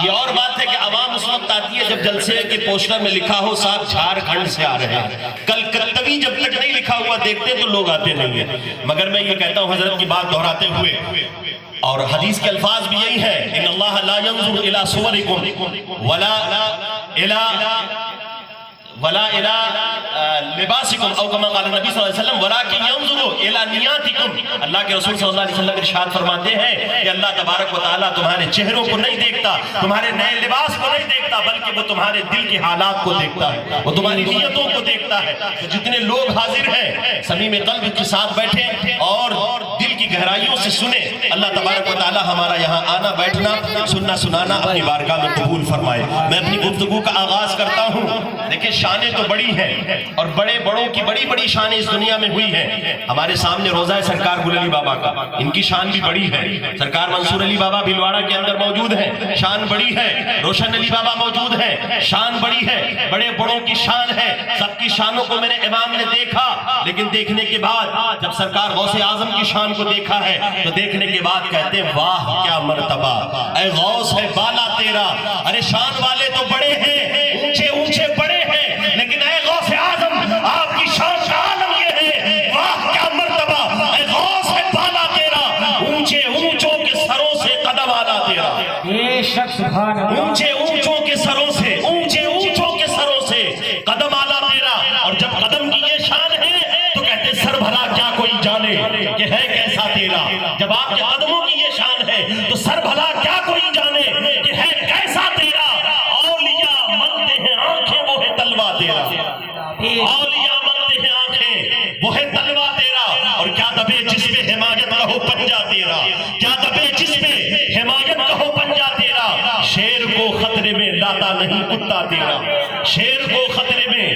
یہ اور بات ہے کہ عوام اس وقت آتی ہے جب جلسے کے پوسٹر میں لکھا ہو صاحب جھارکھنڈ سے آ رہے ہیں، کلکتوی جب تک نہیں لکھا ہوا دیکھتے تو لوگ آتے نہیں ہیں۔ مگر میں یہ کہتا ہوں حضرت کی بات دہراتے ہوئے، اور حدیث کے الفاظ بھی یہی ہیں، ان اللہ لا ينظر الى صورکم ولا الى لباسکم او کما قال نبی صلی اللہ علیہ وسلم ولکن ينظر الى نیاتکم۔ اللہ کے رسول صلی اللہ علیہ وسلم ارشاد فرماتے ہیں کہ اللہ تبارک و تعالیٰ تمہارے چہروں کو نہیں دیکھتا، تمہارے نئے لباس کو نہیں دیکھتا، بلکہ وہ تمہارے دل کے حالات کو دیکھتا ہے، وہ تمہاری نیتوں کو دیکھتا ہے۔ تو جتنے لوگ حاضر ہیں صمیم قلب کے ساتھ بیٹھیں اور دل کی گہرائیوں سے سنیں۔ اللہ تبارک و تعالیٰ ہمارا یہاں آنا بیٹھنا سننا سنانا اپنی بارگاہ میں قبول فرمائے۔ میں اپنی گفتگو کا آغاز کرتا ہوں۔ دیکھیں شانیں تو بڑی ہیں اور بڑے بڑوں کی بڑی بڑی شانیں اس دنیا میں ہوئی ہیں۔ ہمارے سامنے روضہ ہے سرکار گل علی بابا کا، ان کی شان بھی بڑی ہے۔ سرکار منصور علی بابا بھلواڑہ کے اندر موجود ہیں، شان بڑی ہے۔ روشن علی بابا موجود ہیں، شان بڑی ہے۔ بڑے بڑوں کی شان ہے، سب کی شانوں کو میرے امام نے دیکھا، لیکن دیکھنے کے بعد جب سرکار غوث اعظم کی شان کو دیکھا ہے تو دیکھنے کے بعد کہتے ہیں واہ کیا مرتبہ، اے غوث ہے بالا تیرا۔ ارے شان والے تو بڑے ہیں، اونچے اونچے بڑے ہیں، لیکن اے غوث اعظم آپ کی شان کا عالم یہ ہے، واہ کیا مرتبہ، اے غوث ہے بالا تیرا، اونچے اونچوں کے سروں سے قدم آلا تیرا، بے شک سبحان اللہ، اونچے اونچوں کے سروں سے، اونچے اونچوں کے سروں سے قدم آلا تیرا۔ اور جب قدم کی یہ شان ہے تو کہتے سر بھلا کیا کوئی جانے کہ ہے کیسا تیرا۔ جب آپ کے قدموں کی یہ شان ہے تو سر بھلا کیا کوئی جانے کہ ہے کیسا تیرا۔ اولیاء مانگتے ہیں آنکھیں وہ ہے تلوا تیرا، اولیاء مانگتے ہیں آنکھیں وہ ہے تلوا تیرا۔ اور کیا دبے جس پہ حمایت کہو پنجا تیرا، کیا دبے جس پہ حمایت کہو پنجا تیرا۔ شیر کو خطرے میں لاتا نہیں کتا تیرا، شیر کو خطرے میں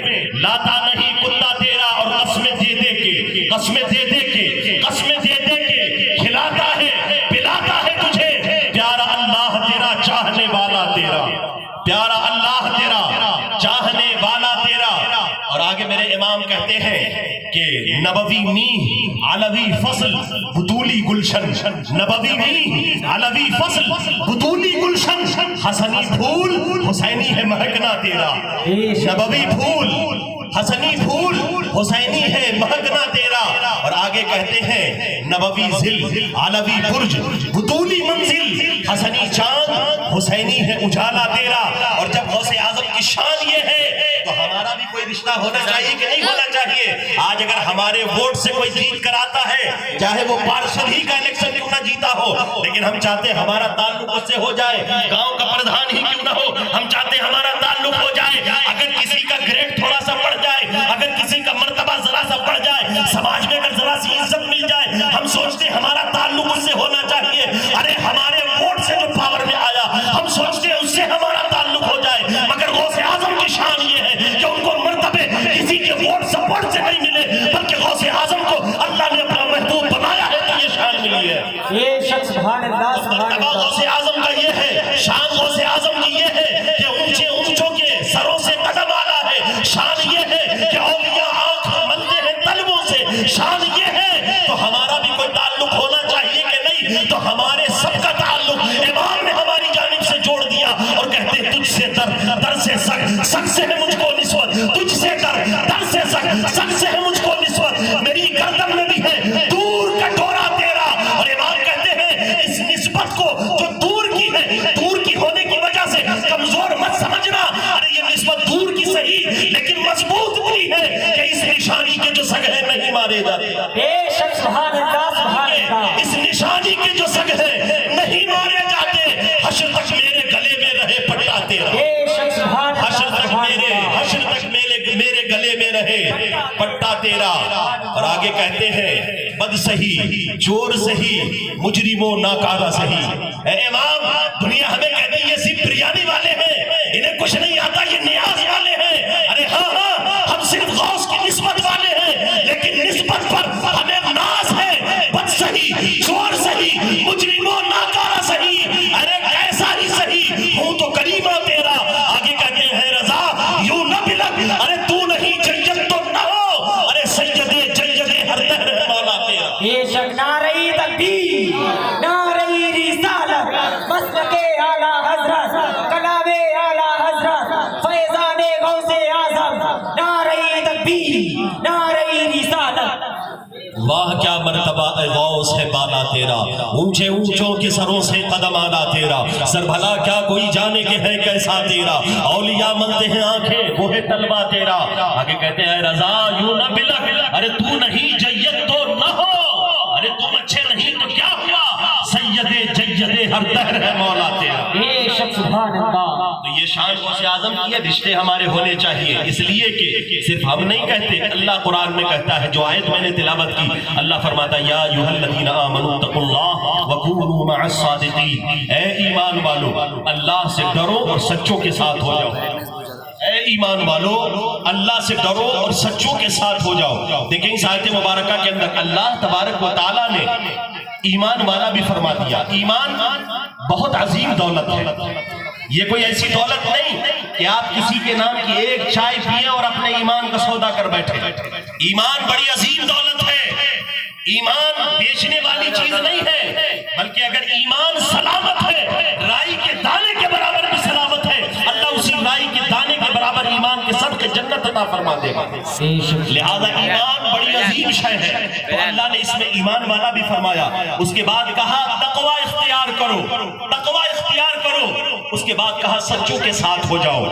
لاتا نہیں کتا تیرا۔ اور قسمیں دے دے کے، قسمیں دے دے کے، قسمیں دے دے کے کھلاتا ہے پلاتا ہے تجھے پیارا اللہ تیرا، چاہنے والا تیرا، پیارا اللہ تیرا، چاہنے والا تیرا۔ اور آگے میرے امام کہتے ہیں کہ نبوی می علوی فصل بطولی گلشن، نبوی می علوی فصل بطولی گلشن، حسنی پھول حسینی ہے مہکنا تیرا، نبوی پھول حسنی پھول حسینی ہے مہکنا تیرا۔ اور آگے کہتے ہیں نبوی ذل علوی برج بطولی منزل، حسنی چاند حسینی ہے اجالا تیرا۔ اور جب غوث اعظم کی شان یہ ہے تو ہمارا بھی کوئی رشتہ ہونا چاہیے کہ نہیں ہونا چاہیے۔ آج اگر ہمارے ووٹ سے کوئی جیت کر آتا ہے، چاہے وہ پارشد ہی کا الیکشن کیوں نہ جیتا ہو، لیکن ہم چاہتے ہیں ہمارا تعلق اس سے ہو جائے، گاؤں کا پردھان ہی کیوں نہ ہو، ہم چاہتے ہیں ہمارا تعلق ہو جائے۔ اگر کسی کا گریڈ تھوڑا سا بڑھ جائے، اگر کسی کا مرتبہ ذرا سا بڑھ جائے، سماج میں اگر ذرا سی عزت مل جائے، ہم سوچتے ہیں ہمارا تعلق اس سے ہونا چاہیے۔ ارے ہمارے ووٹ سے جو پاور میں آیا، ہم سوچتے ہیں اس سے ہمارا تعلق ہو جائے۔ مگر غوث اعظم کی شان یہ ہے کہ ان کو مرتبے کسی کے ووٹ سپورٹ سے نہیں ملے، بلکہ غوث اعظم کو اللہ نے اپنا محبوب بنایا ہے کہ یہ شان ملی ہے۔ بے شک سبحان اللہ، سبحان مرتبہ اللہ، غوث اعظم کا یہ ہے، شان غوث اعظم کی یہ ہے کہ اونچے اونچوں کے سروں سے قدم آلا ہے۔ شان یہ ہے کہ اولیاء آنکھ ملتے ہیں طلبوں سے۔ شان یہ ہے تو ہمارا بھی کوئی تعلق ہونا چاہیے کہ نہیں؟ تو ہمارے سب کا تعلق امام نے ہماری جانب سے جوڑ دیا اور کہتے ہیں تجھ سے در، در سے سک، سک سے ہے مجھ کو نسبت، تجھ سے در، در سے سک، سک سے ہے مجھ کو نسبت۔ میری گردن میں بھی ہے دور کا ڈورا تیرا۔ اور امام کہتے ہیں اس نسبت کو جو دور کی ہے، دور کی ہونے کی وجہ سے کمزور مت سمجھنا۔ ارے یہ نسبت دور کی صحیح لیکن مضبوط بھی ہے کہ اس نشانی کے جو سگ ہے نہیں مارے جاتے، بے شک سبحان اللہ، سبحان اللہ، اس نشانی کے جو سگ ہے نہیں مارے جاتے۔ حشر تک میرے گلے میں رہے پٹا تیرا، بے شک سبحان اللہ، حشر تک سبحان میرے، اللہ، حشر تک میرے گلے میں رہے پٹا تیرا۔ اور آگے کہتے ہیں بد سہی چور سہی مجرموں ناکارہ سہی۔ اے امام دنیا ہمیں کہتی ہے یہ صرف بریانی والے ہیں، انہیں کچھ نہیں آتا، یہ نیاز والے ہیں۔ ارے ہاں ہاں ہم صرف غوث کی نسبت والے ہیں، لیکن نسبت پر ہمیں ناز ہے۔ بد سہی چور سہی مجرموں ناکارہ سہی، ارے کیسا ہی سہی ہوں تو کریمہ تیرا۔ آگے کہتے ہیں رضا یوں نہ بلک، ارے تو نہیں جید تو نہ ہو، ارے سید جید ہر دہر ہے مولا تیرا۔ بے شک نعرہ تکبیر، نعرہ رسالت، مسلک غوث ہے بالا تیرا، اونچے اونچوں کے سروں سے قدم آنا تیرا، سر بھلا کیا کوئی جانے کہ ہے کیسا تیرا، اولیاء ملتے ہیں آنکھیں وہ ہے طلبہ تیرا۔ آگے کہتے ہیں اے رضا یوں نہ بلک، ارے تو نہیں جید تو نہ ہو، ارے تم اچھے نہیں تو کیا ہوا، سید جید ہر دہر ہے مولا تیرا۔ بے شک سبحان اللہ۔ تو یہ شان غوث اعظم کی ہے، رشتے ہمارے ہونے چاہیے، اس لیے کہ صرف ہم نہیں کہتے، اللہ قرآن میں کہتا ہے، جو آیت میں نے تلاوت کی، اللہ فرماتا ہے یا ایھا الذین آمنوا اتقوا اللہ وکونوا مع الصادقین، اے ایمان والو اللہ سے ڈرو اور سچوں کے ساتھ ہو جاؤ، اے ایمان والو اللہ سے ڈرو اور سچوں کے ساتھ ہو جاؤ۔ دیکھیں اس آیت مبارکہ کے اندر اللہ تبارک و تعالیٰ نے ایمان والا بھی فرما دیا۔ ایمان بہت عظیم دولت ہے، یہ کوئی ایسی دولت نہیں کہ آپ کسی کے نام کی ایک چائے پیے اور اپنے ایمان کا سودا کر بیٹھے۔ ایمان بڑی عظیم دولت ہے، ایمان بیچنے والی چیز نہیں ہے، بلکہ اگر ایمان سلامت ہے، رائی کے دانے کے برابر بھی سلامت ہے، اللہ اسی رائی کے دانے کے برابر ایمان کے صدقے جنت عطا فرما دے گا۔ لہذا ایمان بڑی عظیم شے ہے، تو اللہ نے اس میں ایمان والا بھی فرمایا۔ اس کے بعد کہا تقوی اختیار کرو، تقوی اختیار کرو، اس کے بعد کہا سچوں کے ساتھ ہو جاؤ۔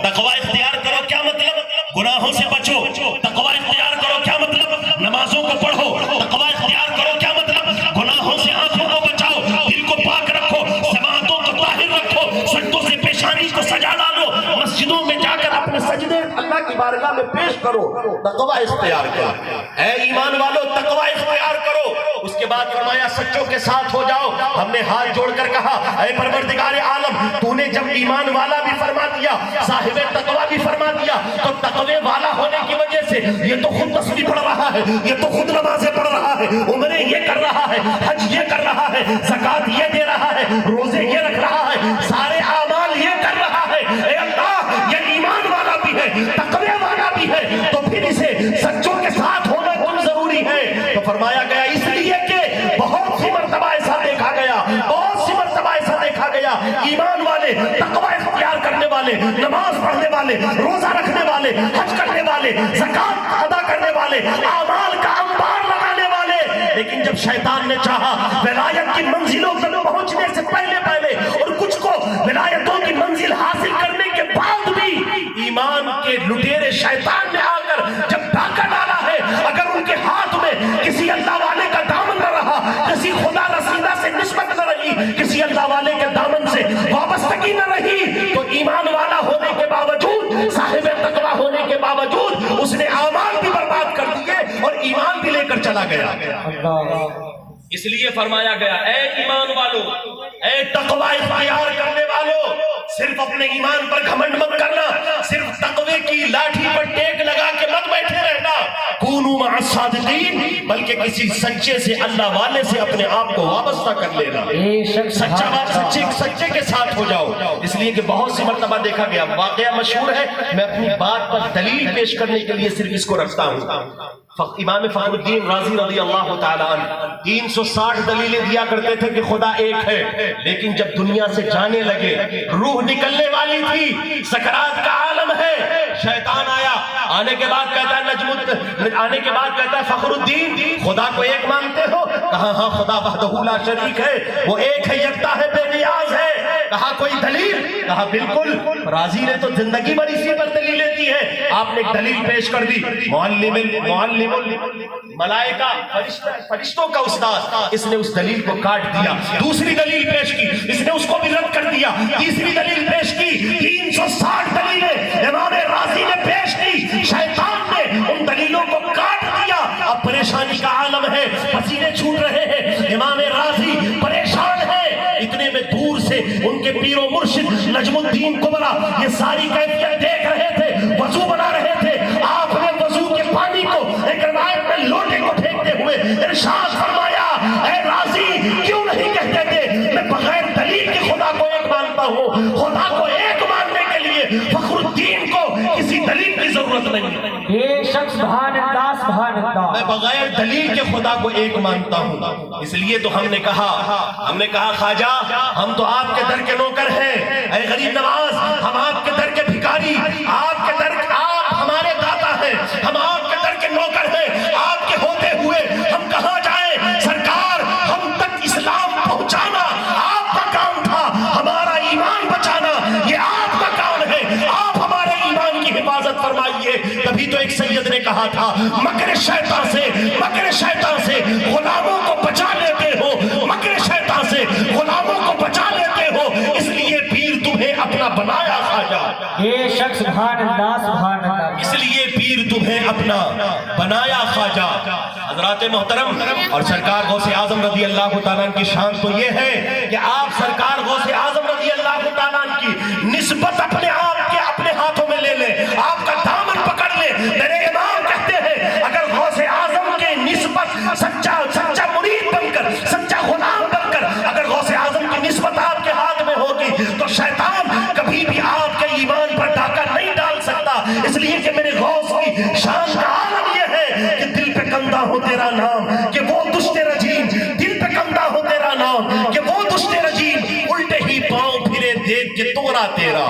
تقوی اختیار کرو کیا مطلب؟ گناہوں سے بچو۔ تقوی اختیار کرو کیا مطلب؟ نمازوں کو پڑھو۔ تقوی اختیار کرو کیا مطلب؟ گناہوں سے آنکھوں کو بچاؤ، دل کو پاک رکھو، سماعتوں کو طاہر رکھو، سجدوں سے پیشانی کو سجا ڈالو، مسجدوں میں جا کر اپنے سجدے اللہ کی بارگاہ میں پیش کرو۔ تقوی اختیار کرو، اے ایمان والو تقوی اختیار کرو۔ اس کے بعد فرمایا سچوں کے ساتھ ہو جاؤ۔ ہم نے ہاتھ جوڑ کر کہا اے پروردگار عالم، تو نے جب ایمان والا بھی فرما دیا، صاحب تقوی بھی فرما دیا، تو تقوی والا ہونے کی وجہ سے یہ تو خود تسبیح پڑھ رہا ہے، یہ تو خود نمازیں پڑھ رہا ہے، عمرے یہ کر رہا ہے، حج یہ کر رہا ہے، زکوٰۃ یہ دے رہا ہے، روزے یہ رکھ رہا ہے، سارے اعمال یہ کر رہا ہے، اے اللہ یہ ایمان والا بھی ہے، تقوی والا بھی ہے، تو پھر اسے سچوں کے ساتھ ہونا کیوں ضروری ہے؟ تو فرمایا گیا اس لیے کہ بہت سی مرتبہ ایسا دیکھا گیا، بہت سی مرتبہ ایسا دیکھا گیا، ایمان والے، تقوی اختیار کرنے والے، نماز پڑھنے والے، روزہ رکھنے والے، حج کرنے والے، زکوٰۃ ادا کرنے والے، اعمال کا انبار لگانے والے، لیکن جب شیطان نے چاہا ولایت کی منزلوں تک پہنچنے سے پہلے اور کچھ کو ولایتوں کی منزل حاصل کرنے کے بعد بھی ایمان کے لٹیرے شیطان نے آ کر جب ڈاکہ ڈالا ہے، اگر ان کے ہاتھ میں کسی اللہ والے کا دامن نہ رہا، کسی خدا رسیدہ سے نسبت نہ رہی، کسی اللہ والے کے دامن سے وابستگی نہ رہی، تو ایمان والا ہونے کے باوجود، صاحب تقوی ہونے کے باوجود اس نے اعمال بھی برباد کر دیے اور ایمان بھی لے کر چلا گیا۔ اس لیے فرمایا گیا اے ایمان والو، اے تقوی اختیار کرنے والو، صرف اپنے ایمان پر گھمنڈ مت کرنا، صرف تقوی کی لاٹھی پر ٹیک لگا کے مت بیٹھے رہنا، کونوا مع الصادقین، بلکہ کسی سچے سے، اللہ والے سے اپنے آپ کو وابستہ کر لینا، سچے کے ساتھ ہو جاؤ۔ اس لیے کہ بہت سی مرتبہ دیکھا گیا، واقعہ مشہور ہے، میں اپنی بات پر دلیل پیش کرنے کے لیے صرف اس کو رکھتا ہوں۔ امام فخر الدین رازی رضی اللہ تعالیٰ عنہ 360 دلیلیں دیا کرتے تھے کہ خدا ایک ہے، لیکن جب دنیا سے جانے لگے، روح نکلنے والی تھی، سکرات کا عالم ہے، شیطان آیا، آنے کے بعد کہتا ہے فخر الدین خدا کو ایک مانتے ہو؟ کہا ہاں خدا وحدہ لا شریک ہے، وہ ایک ہے، یکتا ہے، بے نیاز ہے۔ کہا کوئی دلیل؟ کہا بالکل، راضی نے تو زندگی بھر اسی پر دلیلیں دی ہے، آپ نے ایک دلیل پیش کر دی، معلم ملائکہ فرشتوں کا استاد، اس نے اس دلیل کو کاٹ دیا، دوسری دلیل پیش کی، اس نے اس کو بھی رد کر دیا، تیسری دلیل پیش کی، 360 دلیلیں امام راضی نے پیش کی، شیطان نے ان دلیلوں کو کاٹ دیا۔ اب پریشانی کا عالم ہے، پسینے چھوٹ رہے ہیں، امام راضی پریشان ہے، اتنے میں دور سے ان کے پیر و مرشد نجم الدین کبریٰ یہ ساری کیفیت دیکھ رہے تھے، وضو بنا رہے تھے، آپ نے وضو کے پانی کو ایک روایت میں لوٹے کو پھینکتے ہوئے ارشاد فرمایا اے راضی کیوں نہیں کہتے تھے میں بغیر دلیل کے خدا کو ایک مانتا ہوں؟ خدا کو ایک ماننے کے لیے فخر الدین کو کسی دلیل کی ضرورت نہیں، بے شک سبحان اللہ سبحان اللہ، میں بغیر دلیل کے خدا کو ایک مانتا ہوں۔ اس لیے تو ہم نے کہا خواجہ ہم تو آپ کے در کے نوکر ہیں، اے غریب نواز ہم آپ کے در کے بھکاری، آپ ہمارے داتا ہیں، ہم آپ کے در کے نوکر ہیں، آپ کے ہوتے ہوئے ہم کہاں جائیں؟ سرکار تبھی تو ایک سید نے کہا تھا مکر شیطان سے غلاموں کو بچا لیتے ہو، مکر شیطان سے غلاموں کو بچا لیتے ہو، اس لیے پیر تمہیں اپنا بنایا خواجہ، بے شک سبحان اللہ سبحان اللہ، اس لیے پیر تمہیں اپنا بنایا خواجہ۔ حضرات محترم، اور سرکار غوث اعظم رضی اللہ تعالیٰ کی شان تو یہ ہے کہ آپ سرکار غوث اعظم رضی اللہ تعالیٰ کی نسبت اپنے آپ کے اپنے ہاتھوں میں لے لیں، آپ کا دامن پکڑ لیں۔ میرے امام کہتے ہیں اگر غوث اعظم کے نسبت سچا مرید بن کر، سچا غلام بن کر اگر غوث اعظم کی نسبت آپ کے ہاتھ میں ہوگی تو شیطان کبھی بھی آپ کے ایمان پر ڈاکہ نہیں ڈال سکتا، اس لیے کہ میرے غوث کی شان کا عالم یہ ہے کہ دل پہ کندہ ہو تیرا نام، کہ وہ دشت رجیم، دل پہ کندہ ہو تیرا نام، کہ وہ دشت رجیم الٹے ہی پاؤں پھرے دیکھ کے تغرا تیرا،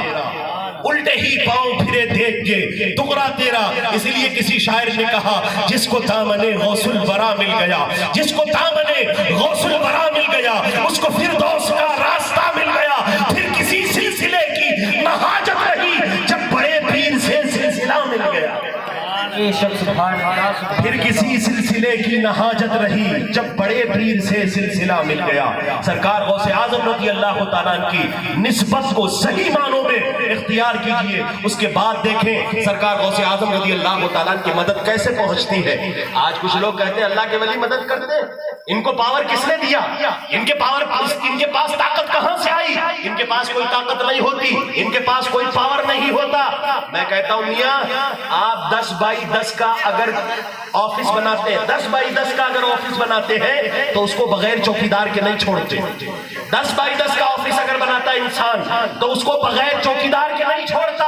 الٹے ہی پاؤں پھرے دیکھ کے تغرا تیرا۔ اس لیے کسی شاعر نے کہا جس کو دامن غوث الورا مل گیا، جس کو دامن غوث الورا مل گیا، اس کو فردوس کا راستہ مل گیا، پھر کسی سلسلے کی نہ حاجت رہی جب بڑے پیر سے سلسلہ مل گیا، بے شک سبحان اللہ سبحان پھر کسی سلسلے کی نہ حاجت رہی جب بڑے پیر سے سلسلہ مل گیا۔ سرکار غوث اعظم رضی اللہ تعالیٰ کی نسبت کو صحیح معنوں میں اختیار کیجئے، اس کے بعد دیکھیں سرکار غوث اعظم رضی اللہ تعالیٰ کی مدد کیسے پہنچتی ہے۔ آج کچھ لوگ کہتے ہیں اللہ کے ولی مدد کرتے ہیں، ان کو پاور کس نے دیا، ان کے پاس طاقت کہاں سے آئی، ان کے پاس کوئی طاقت نہیں ہوتی، ان کے پاس کوئی پاور نہیں ہوتا۔ میں کہتا ہوں میاں آپ 10x10 کا اگر آفس بناتے ہیں، 10x10 کا اگر آفس بناتے ہیں تو اس کو بغیر چوکیدار کے نہیں چھوڑتے، 10x10 کا آفس اگر بناتا ہے انسان تو اس کو بغیر چوکیدار کے نہیں چھوڑتا،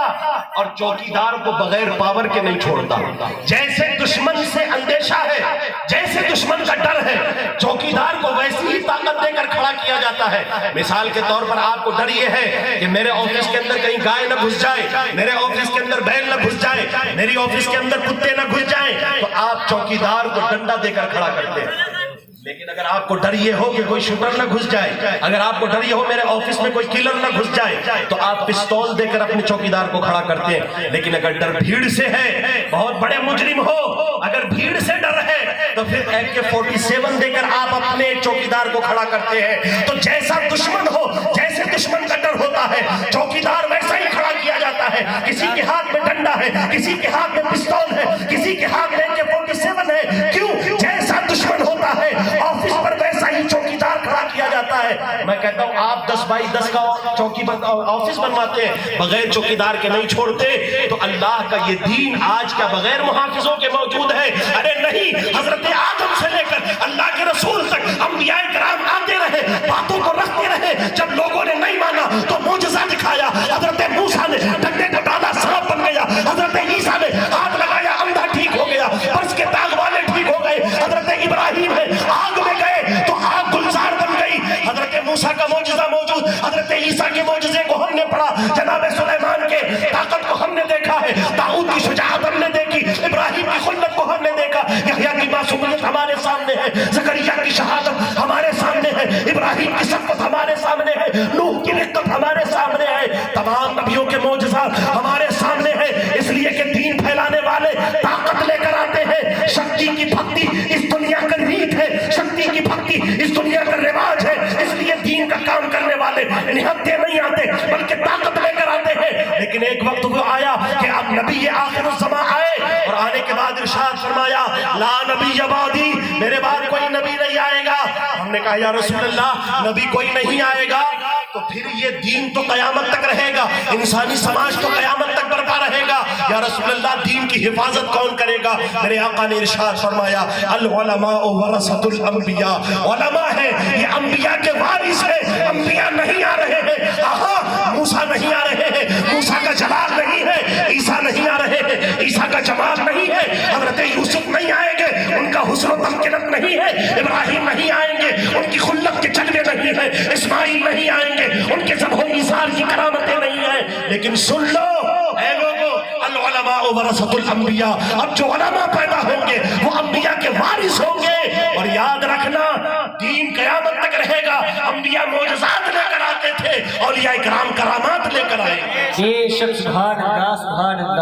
اور چوکیدار کو بغیر پاور کے نہیں چھوڑتا۔ جیسے دشمن سے اندیشہ ہے، جیسے دشمن کا ڈر ہے، چوکیدار کو ویسی ہی طاقت دے کر کھڑا کیا جاتا ہے۔ مثال کے طور پر آپ کو ڈر یہ ہے کہ میرے آفس کے اندر کہیں گائے نہ گھس جائے، میرے آفس کے اندر بیل نہ گھس جائے، میری آفس کے اندر کتے نہ گھس جائیں، تو آپ چوکیدار کو ڈنڈا دے کر کھڑا کرتے ہیں۔ لیکن اگر آپ کو ڈر یہ ہو کہ کوئی شوٹر نہ گھس جائے، اگر آپ کو ڈر یہ ہو میرے آفس میں کوئی کلر نہ گھس جائے، تو آپ پستول دے کر اپنے چوکیدار کو کھڑا کرتے ہیں۔ لیکن اگر ڈر بھیڑ سے ہے، بہت بڑے مجرم ہو، اگر بھیڑ سے ڈر ہے تو پھر AK-47 دے کر آپ اپنے چوکیدار کو کھڑا کرتے ہیں۔ تو جیسا دشمن ہو، جیسے دشمن کا ڈر ہوتا ہے، چوکیدار ویسا ہی کھڑا کیا جاتا ہے۔ کسی کے ہاتھ میں ڈنڈا ہے، کسی کے ہاتھ میں پستول ہے، کسی کے ہاتھ میں AK-47 ہے، کیوں؟ جیسا دشمن ہوتا ہے آفس پر ویسا ہی چوکیدار کھڑا کیا جاتا ہے۔ میں کہتا ہوں آپ 10x10 کا آفس بنواتے ہیں، بغیر چوکیدار کے نہیں چھوڑتے، تو اللہ کا یہ دین آج کیا بغیر محافظوں کے موجود ہے؟ ارے نہیں، حضرت آدم سے لے کر اللہ کے رسول تک انبیاء کرام آتے رہے، باتوں کو رکھتے رہے، جب لوگوں نے نہیں مانا تو معجزہ دکھایا۔ حضرت موسیٰ نے ڈنڈے کو ڈالا سانپ بن گیا، حضرت عیسیٰ نے ہاتھ لگایا اندھا ٹھیک ہو گیا، برس کے داغ والے ٹھیک ہو گئے، حضرت ابراہیم نے آگ میں گئے تو آگ گلزار بن گئی۔ حضرت موسیٰ کا معجزہ موجود، حضرت عیسیٰ کے معجزے کو ہم نے پڑھا، جناب سلیمان کے طاقت کو ہم نے دیکھا ہے، داؤد کی شجاعت ہم نے دیکھی، ابراہیم کی خلت کو ہم نے دیکھا، یحییٰ کی معصومیت ہمارے سامنے ہے، زکریا کی شہادت ہمارے سامنے ہے، ابراہیم کی شفقت ہمارے سامنے ہے، نوح کی رقت ہمارے سامنے ہے، تمام نبیوں کے معجزات ہمارے سامنے ہیں۔ اس لیے کہ دین پھیلانے والے طاقت لے کر آتے ہیں، شکتی کی بھکتی اس دنیا کا ریت ہے، شکتی کی بھکتی اس دنیا کا رواج ہے، اس لیے دین کا کام کرنے والے نہتے نہیں آتے بلکہ طاقت لے کر آتے ہیں۔ لیکن ایک وقت وہ آیا کہ اب نبی آخر الزمان آئے، اور آنے کے بعد ارشاد فرمایا لا نبی بعدی، میرے بعد کوئی نبی نہیں آئے گا۔ ہم نے کہا یا رسول اللہ نبی کوئی نہیں آئے گا تو پھر یہ دین تو قیامت تک رہے گا، انسانی سماج تو قیامت تک برپا رہے گا، یا رسول اللہ دین کی حفاظت کون کرے گا؟ میرے آقا نے ارشاد فرمایا العلماء ورثۃ الانبیاء، علماء ہیں یہ انبیاء کے وارث ہیں، انبیاء نہیں آ رہے ہیں، موسیٰ نہیں آ رہے ہیں، موسیٰ کا جلال نہیں ہے، عیسیٰ نہیں آ رہے ہیں، عیسیٰ کا جمال نہیں ہے، حضرت یوسف نہیں آئیں گے، ان کا حسن و تمکنت نہیں ہے، ابراہیم نہیں آئیں گے، ان کی خلت کے جلوے نہیں ہیں، اسماعیل نہیں آئیں گے، ان کے ذبح و ایثار کی کرامتیں نہیں ہیں۔ لیکن سن لو اے لوگو العلماء ورثۃ الانبیاء، اب جو علماء پیدا ہوں گے وہ انبیاء کے وارث ہوں گے، اور یاد رکھنا دین قیامت تک رہے گا۔ انبیاء معجزات لے کر آتے تھے، اولیاء کرام کرامات لے کر آئے گے۔ بے شک سبحان اللہ سبحان اللہ۔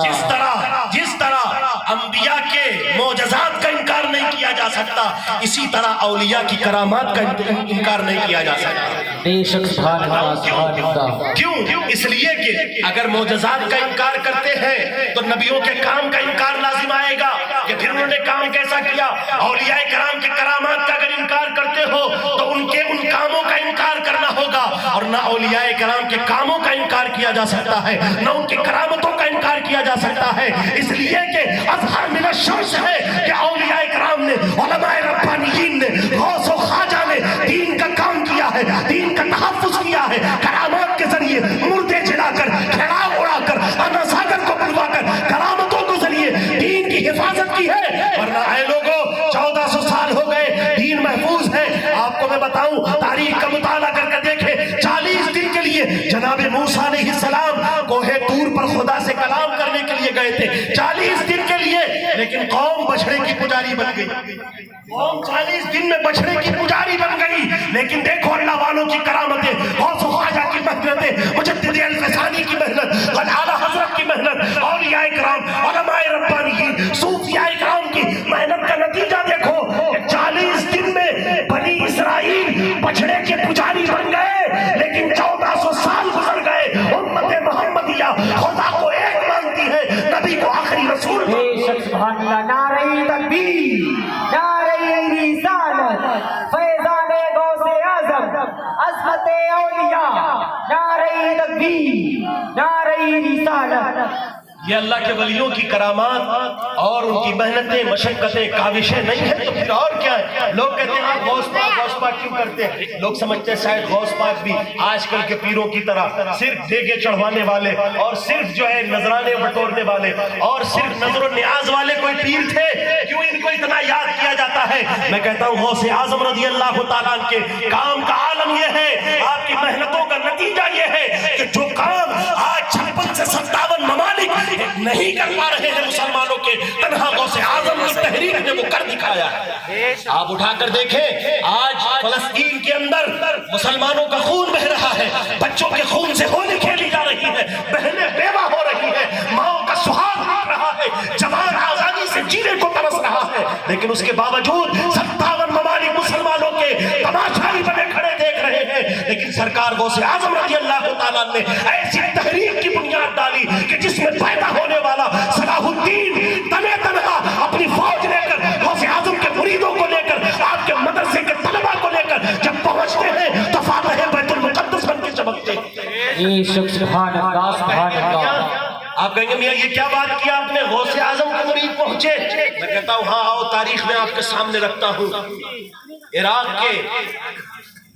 جس طرح انبیاء کے معجزات کا انکار نہیں کیا جا سکتا، اسی طرح اولیاء کی کرامات کا انکار نہیں کیا جا سکتا۔ بے شک سبحان اللہ سبحان اللہ۔ کیوں؟ اس لیے کہ اگر معجزات کا انکار کرتے ہیں تو نبیوں کے کام کا انکار لازم آئے گا کہ پھر انہوں نے کام کیسا کیا۔ اولیاء کرام کے کرامات کا اگر انکار کرتے ہو تو ان کے ان کاموں کا انکار کرنا ہوگا، اور نہ اولیاء کرام کے کاموں کا انکار کیا جا سکتا ہے، نہ ان کی کرامتوں کا انکار کیا جا سکتا ہے، اس لیے کہ اظہر من الشمس ہے کہ اولیاء کرام نے، علماء ربانیین نے، غوث و خواجہ نے دین کا کام کیا ہے، دین کا تحفظ کیا ہے، کرامات کے ذریعے مردے جلا کر، کھڑا اڑا کر، انا ساگر کو بلوا کر، کرامتوں کے ذریعے دین کی حفاظت کی ہے۔ ورنہ اے لوگوں 1400 سال ہو گئے، دین محفوظ ہے۔ آپ کو میں بتاؤں، تاریخ کا مطالعہ کر کے دیکھیں، 40 دن کے لیے جناب موسیٰ علیہ السلام کوہ طور پر خدا سے کلام کرنے کے لیے گئے تھے، 40 دن کے لیے، لیکن قوم بچڑے کی پجاری بن گئی۔ قوم 40 دن میں بچڑے کی پجاری بن گئی، لیکن دیکھو اللہ والوں کی کرامتیں، غوث و خواجہ کی محنتیں، مجدد الفسانی کی محنت، اعلیٰ حضرت کی محنت، اولیاء کرام، علماء ربانیین، صوفیاء کرام کی محنت کا نتیجہ دیکھو۔ 40 دن میں بنی اسرائیل بچڑے کے پجاری بن گئے، لیکن 1400 سال گزر گئے، امت محمدیہ خدا کو ایک مانتی ہے، نبی کو آخری رسول بے شک سبحان اللہ۔ نعرہ تکبیر، نعرہ رسالت، فیضان غوث اعظم، عظمت اولیاء، نعرہ تکبیر، نعرہ رسالت۔ یہ اللہ کے ولیوں کی کرامات اور ان کی محنتیں، مشقتیں، کاوشیں نہیں ہیں تو پھر اور کیا ہے؟ لوگ کہتے ہیں آپ غوث پاک کیوں کرتے ہیں؟ لوگ سمجھتے ہیں شاید غوث پاک بھی آج کل کے پیروں کی طرح صرف دیگے چڑھوانے والے اور صرف جو ہے نذرانے بٹورنے والے اور صرف نظر و نیاز والے کوئی پیر تھے، کیوں ان کو اتنا یاد کیا جاتا ہے؟ میں کہتا ہوں غوث اعظم رضی اللہ تعالیٰ عنہ کے کام کا عالم یہ ہے، آپ کی محنتوں کا نتیجہ یہ ہے کہ جو کام آج 56 سے 57 ممالک نہیں کر پا رہے ہیں مسلمانوں کے، تنہا غوث اعظم کی تحریک نے وہ کر دکھایا ہے۔ آپ اٹھا کر دیکھیں، آج فلسطین کے اندر مسلمانوں کا خون بہ رہا ہے، بچوں کے خون سے ہولی کھیلی جا رہی ہے، بہنیں بیوہ ہو رہی ہیں، ماؤں کا سہاگ اٹھ رہا ہے، جوان آزادی سے جینے کو ترس رہا ہے، لیکن اس کے باوجود 57 ممالک مسلمانوں کے تماشائی بنے کھڑے دیکھ رہے ہیں، لیکن سرکار غوث اعظم رضی اللہ تعالیٰ نے ایسی تحریک کی بنیاد ڈالی کہ جس میں پیدا ہونے والا صلاح الدین تنہا اپنی فوج لے کر، غوث اعظم کے مریدوں کو لے کر، آپ کے مدرسے کے طلباء کو لے کر جب پہنچتے ہیں تو فاتح بیت المقدس بن کے چمکتے ہیں۔ بے شک سبحان اللہ سبحان اللہ۔ آپ کہیں گے میاں یہ کیا بات کیا آپ نے، غوث اعظم کے مرید پہنچے؟ میں کہتا ہوں ہاں آؤ تاریخ میں آپ کے سامنے رکھتا ہوں۔ عراق کے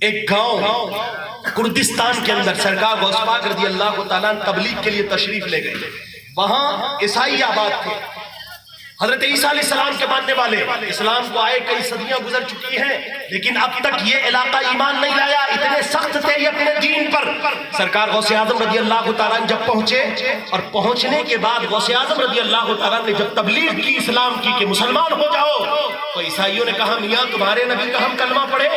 ایک گاؤں کردستان کے اندر سرکار غوث پاک رضی اللہ تعالیٰ تبلیغ کے لیے تشریف لے گئے، وہاں عیسائی آباد تھے، حضرت عیسیٰ علیہ السلام کے ماننے والے، اسلام کو آئے کئی صدیاں گزر چکی ہیں، لیکن اب تک یہ علاقہ ایمان نہیں لایا، اتنے سخت تھے یہ اپنے دین پر۔ سرکار غوث اعظم رضی اللہ تعالیٰ جب پہنچے، اور پہنچنے کے بعد غوث اعظم رضی اللہ تعالیٰ نے جب تبلیغ کی اسلام کی کہ مسلمان ہو جاؤ، تو عیسائیوں نے کہا میاں تمہارے نبی کا ہم کلمہ پڑھے؟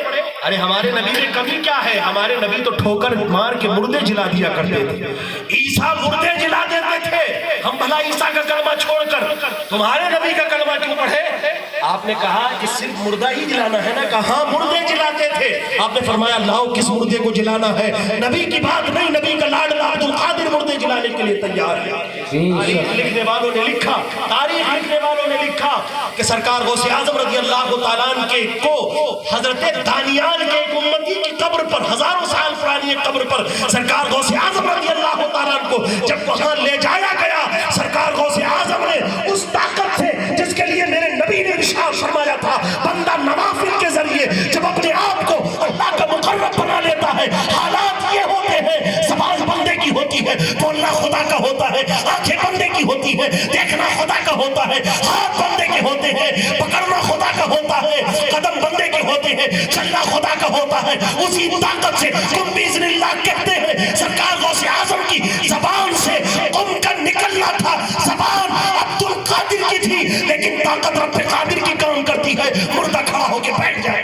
ارے ہمارے نبی میں کمی کیا ہے، ہمارے نبی تو ٹھوکر مار کے مردے جلا دیا کرتے تھے، عیسیٰ مردے جلا دیتے تھے، ہم بھلا عیسیٰ کا کلمہ چھوڑ کر تمہارے نبی کا کلمہ کیوں پڑھے؟ آپ نے کہا کہ صرف مردہ ہی جلانا ہے نا؟ کہاں مردے جلاتے تھے۔ آپ نے فرمایا لاؤ کس مردے کو جلانا ہے، نبی کی بات نہیں، نبی کا لاڈلا عبد القادر مردے جلانے کے لیے تیار ہے۔ تاریخ لکھنے والوں نے لکھا، تاریخ لکھنے والوں نے لکھا کہ سرکار غوث اعظم رضی اللہ تعالیٰ عنہ کے کو حضرت دانیال کے ایک امتی کی قبر پر، ہزاروں سال پرانی ایک قبر پر سرکار غوث اعظم رضی اللہ تعالیٰ عنہ کو جب وہاں لے جایا گیا، سرکار غوث اعظم نے اس طاقت سے جس کے لیے میرے نبی نے ارشاد فرمایا تھا، بندہ نوافل کے ذریعے جب اپنے آپ کو اللہ کا مقرب بنا لیتا ہے، حالات یہ ہوتے ہیں، زبان بندے کی ہوتی ہے، بولنا خدا کا ہوتا ہے، آنکھیں بندے کی ہوتی ہے، دیکھنا خدا کا ہوتا ہے، ہاتھ بندے کے ہوتے ہیں، پکڑنا خدا کا ہوتا ہے، قدم بندے کے ہوتے ہیں، چلنا خدا کا ہوتا ہے۔ اسی طاقت سے قم باذن اللہ کہتے ہیں، سرکار غوث اعظم کی زبان سے قم کا نکلنا تھا، زبان عبد القادر کی تھی، لیکن طاقت رب قادر کی کام کرتی ہے، مردہ کھڑا ہو کے بیٹھ جائے۔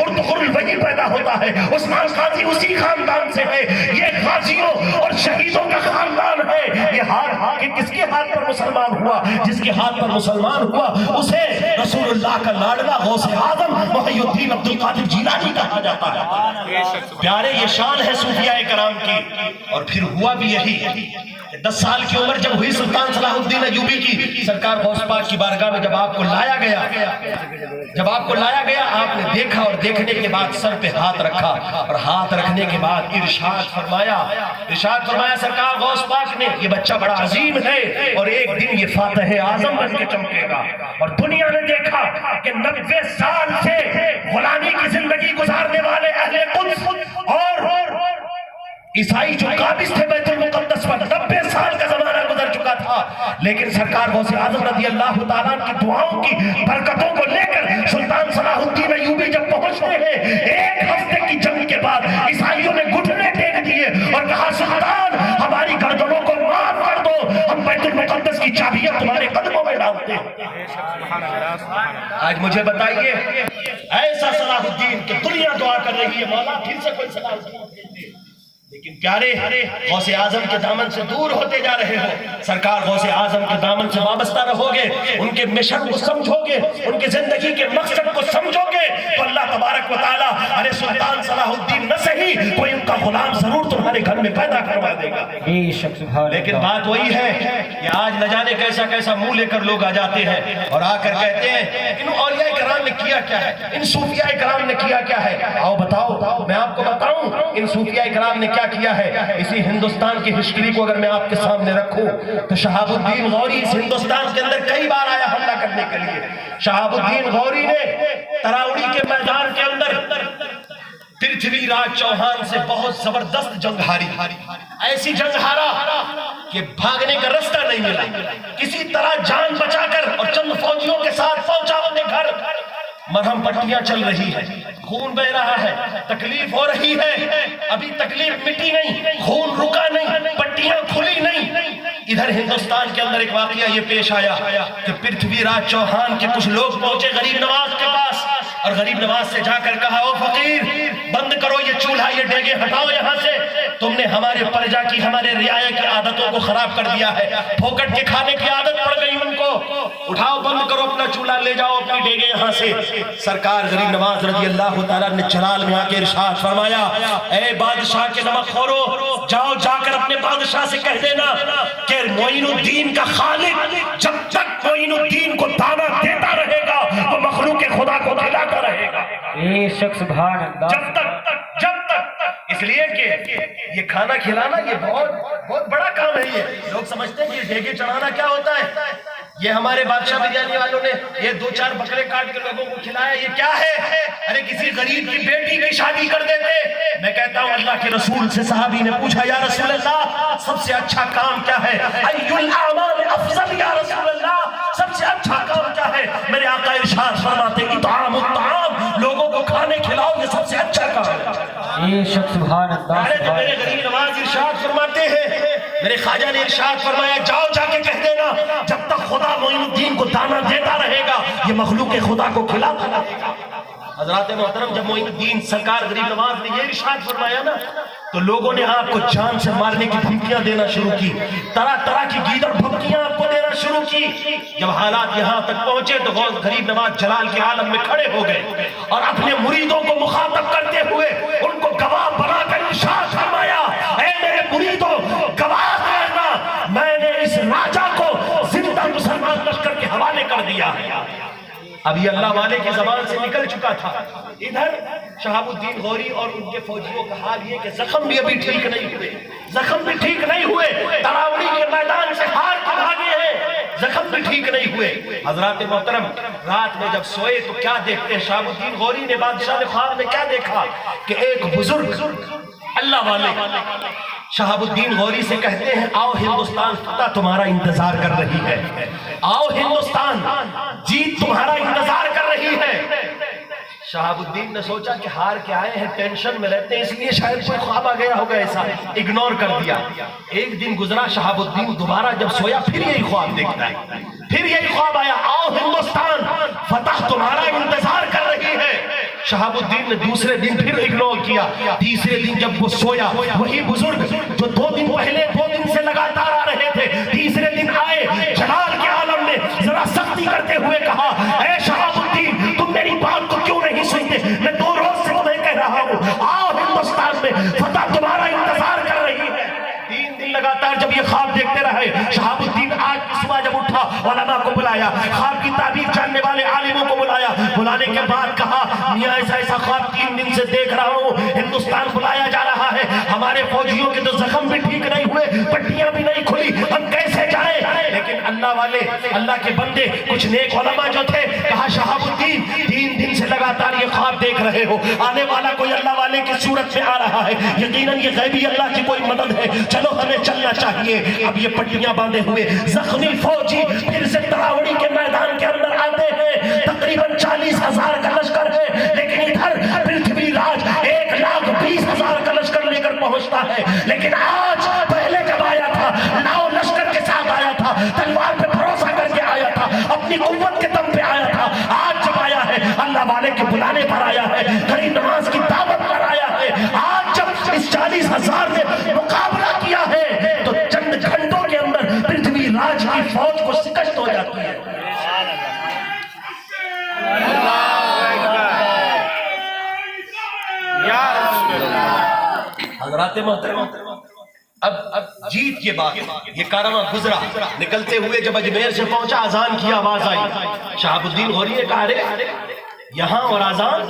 ارطغرل وہیں پیدا ہوتا ہے، عثمان غازی اسی خاندان سے ہے، یہ غازیوں اور شہیدوں کا خاندان ہے۔ یہ ہاتھ کہ کس کے ہاتھ پر مسلمان ہوا؟ جس کے ہاتھ پر مسلمان ہوا اسے رسول اللہ کا لاڈلا غوث اعظم محی الدین عبد القادر جیلانی کہا جاتا ہے۔ پیارے یہ شان ہے صوفیاء کرام کی، اور پھر ہوا بھی یہی۔ 10 سال کی عمر جب ہوئی سلطان صلاح الدین ایوبی کی، سرکار غوث پاک کی بارگاہ میں جب آپ کو لایا گیا، آپ نے دیکھا، اور دیکھنے کے بعد سر پہ ہاتھ رکھا، اور ہاتھ رکھنے کے بعد ارشاد فرمایا سرکار غوث پاک نے، یہ بچہ بڑا عظیم ہے اور ایک دن یہ فاتح اعظم بن کے چمکے گا۔ اور دنیا نے دیکھا کہ 90 سال سے غلامی کی زندگی گزارنے والے اہل قدس اور عیسائی جو قابض تھے بیت المقدس پر، 90 سال کا زمانہ گزر چکا تھا، لیکن سرکار غوث اعظم رضی اللہ تعالیٰ کی دعاؤں کی برکتوں کو لے کر سلطان صلاح الدین ایوبی جب پہنچتے ہیں، 1 ہفتے کی جنگ کے بعد عیسائیوں نے گھٹنے ٹیک دیے اور کہا سلطان ہماری گردنوں کو معاف کر دو، ہم بیت المقدس کی چابیاں تمہارے قدموں میں ڈالتے ہیں۔ آج مجھے بتائیے ایسا صلاح الدین کہ دنیا دعا کر رہی ہے مولا پھر سے کوئی صلاح الدین، لیکن پیارے غوث اعظم کے دامن سے دور ہوتے جا رہے ہو، سرکار غوث اعظم کے دامن سے وابستہ رہو گے، ان کے مشن کو سمجھو گے، ان کے زندگی کے مقصد کو سمجھو گے، تو اللہ تبارک و تعالیٰ ارے سلطان صلاح الدین نہ صحیح کوئی ان کا غلام ضرور تمہارے گھر میں پیدا کروا دے گا۔ لیکن بات وہی ہے کہ آج نہ جانے کیسا کیسا منہ لے کر لوگ آ جاتے ہیں اور آ کر کہتے ہیں ان اولیاء کرام نے کیا کیا ہے، ان صوفیاء کرام نے کیا کیا ہے۔ آؤ بتاؤ، میں آپ کو بتاؤں ان صوفیاء کرام نے کیا ہے۔ اسی ہندوستان کی ہسٹری کو اگر میں آپ کے سامنے رکھوں تو شہاب الدین غوری اس ہندوستان کے اندر کئی بار آیا حملہ کرنے کے لیے۔ شہاب الدین غوری نے تراوڑی کے میدان کے اندر پرتھوی راج چوہان سے بہت زبردست جنگ ہاری، ایسی جنگ ہارا کہ بھاگنے کا رستہ نہیں ملا، کسی طرح جان بچا کر اور چند فوجیوں کے ساتھ پہنچا اپنے گھر۔ مرہم پٹیاں چل رہی ہے، خون بہ رہا ہے، تکلیف ہو رہی ہے، ابھی تکلیف مٹی نہیں، خون رکا نہیں، پٹیاں کھلی نہیں۔ ادھر ہندوستان کے اندر ایک واقعہ یہ پیش آیا کہ پرتھوی راج چوہان کے کچھ لوگ پہنچے غریب نواز کے پاس، اور غریب نواز سے جا کر کہا او فقیر بند کرو یہ چولہا، یہ ڈیگے ہٹاؤ یہاں سے، تم نے ہمارے پرجا کی، ہمارے رعایا کی عادتوں کو خراب کر دیا ہے، پھوکٹ کے کھانے کی عادت پڑ گئی ان کو، اٹھاؤ بند کرو اپنا چولہا، لے جاؤ اپنی ڈیگے یہاں سے۔ سرکار غریب نواز رضی اللہ تعالیٰ نے جلال میں آ کے ارشاد فرمایا اے بادشاہ کے نمک خورو، جاؤ جا کر اپنے بادشاہ سے کہہ دینا کہ معین الدین کا خالق جب تک معین الدین کو دانا دیتا رہے گا وہ مخلوق خدا کو کھلاتا رہے گا، بے شک سبحان اللہ، جب تک اس لیے کہ یہ کھانا کھلانا یہ بہت بڑا کام ہے۔ یہ لوگ سمجھتے ہیں کہ یہ ڈیگے چڑھانا کیا ہوتا ہے، یہ ہمارے بادشاہ بریانی والوں نے یہ 2-4 بکرے کاٹ کے لوگوں کو کھلایا، یہ کیا ہے؟ ارے کسی غریب کی بیٹی کی شادی کر دیتے۔ میں کہتا ہوں اللہ کے رسول سے صحابی نے پوچھا یا رسول اللہ سب سے اچھا کام کیا ہے؟ ای الاعمال افضل یا رسول اللہ، سب سے اچھا کام کیا ہے؟ میرے آقا ارشاد فرماتے اطعام الطعام، لوگوں کو کھانے کھلاؤ، یہ سب سے اچھا کام ہے۔ بے شک سبحان اللہ۔ میرے غریب نواز ارشاد فرماتے ہیں، میرے خواجہ نے ارشاد فرمایا جاؤ جا کے کہہ دینا جب تک خدا معین الدین کو دانا دیتا رہے گا یہ مخلوق خدا کو کھلاتا رہے گا۔ حضرات محترم جب معین الدین سرکار غریب نواز نے یہ ارشاد فرمایا نا تو لوگوں نے آپ کو جان سے مارنے کی دھمکیاں دینا شروع کی، طرح طرح کی گیدڑ بھبکیاں آپ کو دینا شروع کی۔ جب حالات یہاں تک پہنچے تو غریب نواز جلال کے عالم میں کھڑے ہو گئے اور اپنے مریدوں کو مخاطب کرتے ہوئے ان کو گواہ بنا کر ارشاد فرمایا اے میرے مریدوں گواہ رہنا، میں نے اس راجا کو زندہ مسلمان لشکر کے حوالے کر دیا ہے۔ اب یہ اللہ والے کی زبان سے نکل چکا تھا۔ ادھر شہاب الدین غوری اور ان کے فوجیوں کا حال یہ کہ زخم بھی ابھی ٹھیک نہیں ہوئے، تراوڑی کے میدان سے ہار کے بھاگے ہیں، زخم بھی ٹھیک نہیں ہوئے۔ حضرات محترم رات میں جب سوئے تو کیا دیکھتے ہیں؟ شہاب الدین غوری نے بادشاہ نے خواب میں کیا دیکھا کہ ایک بزرگ اللہ والے شہاب الدین غوری سے کہتے ہیں آؤ ہندوستان فتح تمہارا انتظار کر رہی ہے، آؤ ہندوستان جیت تمہارا انتظار کر رہی ہے۔ شہاب الدین نے سوچا کہ ہار کے آئے ہیں، ٹینشن میں رہتے ہیں، اس لیے شاید کوئی خواب آ گیا ہوگا، ایسا اگنور کر دیا۔ ایک دن گزرا، شہاب الدین دوبارہ جب سویا پھر یہی خواب دیکھتا ہے، پھر یہی خواب آیا، آؤ ہندوستان، فتح تمہارا انتظار کر رہی ہے۔ شہاب الدین نے دوسرے دن پھر اگنور کیا۔ تیسرے دن جب وہ سویا، وہی بزرگ جو 2 دن پہلے 2 دن سے لگاتار آ رہے تھے، تیسرے دن آئے، جلال کے عالم میں ذرا سختی کرتے ہوئے کہا، اے شہاب الدین، تم میری بات کو کیوں نہیں سنتے؟ میں 2 روز سے تمہیں کہہ رہا ہوں، آؤ ہندوستان میں، فتح تمہارا انتظار کر رہی ہے۔ 3 دن لگاتار جب یہ خواب دیکھتے رہے، شہاب الدین آج کی صبح جب اٹھا، علماء کو بلایا، خواب کی تعبیر جاننے والے عالموں کو بلایا، بلانے کے بعد کہا، میاں ایسا خواب 3 دن سے دیکھ رہا ہوں، ہندوستان بلایا جا رہا ہے، ہمارے فوجیوں کے تو زخم بھی ٹھیک نہیں ہوئے، پٹیاں بھی نہیں کھلی، ہم کیسے جائیں؟ لیکن اللہ والے، اللہ کے بندے، کچھ نیک علماء جو تھے، کہا شہاب الدین 3 دن سے لگاتار یہ خواب دیکھ رہے ہو، آنے والا کوئی اللہ والے کی صورت میں آ رہا ہے، یقیناً یہ غیبی اللہ کی کوئی مدد ہے، چلو ہمیں چلنا چاہیے۔ اب یہ پٹیاں باندھے ہوئے زخمی فوجی پھر سے تراوڑی کے میدان کے اندر آتے ہیں، تقریباً 40,000 کا لشکر ہے، لیکن ادھر پرتھوی راج 1,20,000 کا لشکر لے کر پہنچتا ہے۔ لیکن آج پہلے جب آیا تھا، ناؤ لشکر کے ساتھ آیا تھا، تلوار پہ بھروسہ کر کے آیا تھا، اپنی قوت کے دم پہ آیا تھا، آج جب آیا ہے اللہ والے کے بلانے پر آیا ہے، گھڑی نماز کی دعوت پر آیا ہے، آج جب اس 40,000 نے مقابلہ کیا ہے تو چند گھنٹوں کے اندر پرتھوی راج کی فوج کو شکست ہو جاتی ہے۔ حضرات محترم، اب جیت کے بعد یہ کارواں گزرا، نکلتے ہوئے جب اجمیر سے پہنچا، اذان کی آواز آئی، شہاب الدین غوری نے کہا، رے یہاں اور اذان؟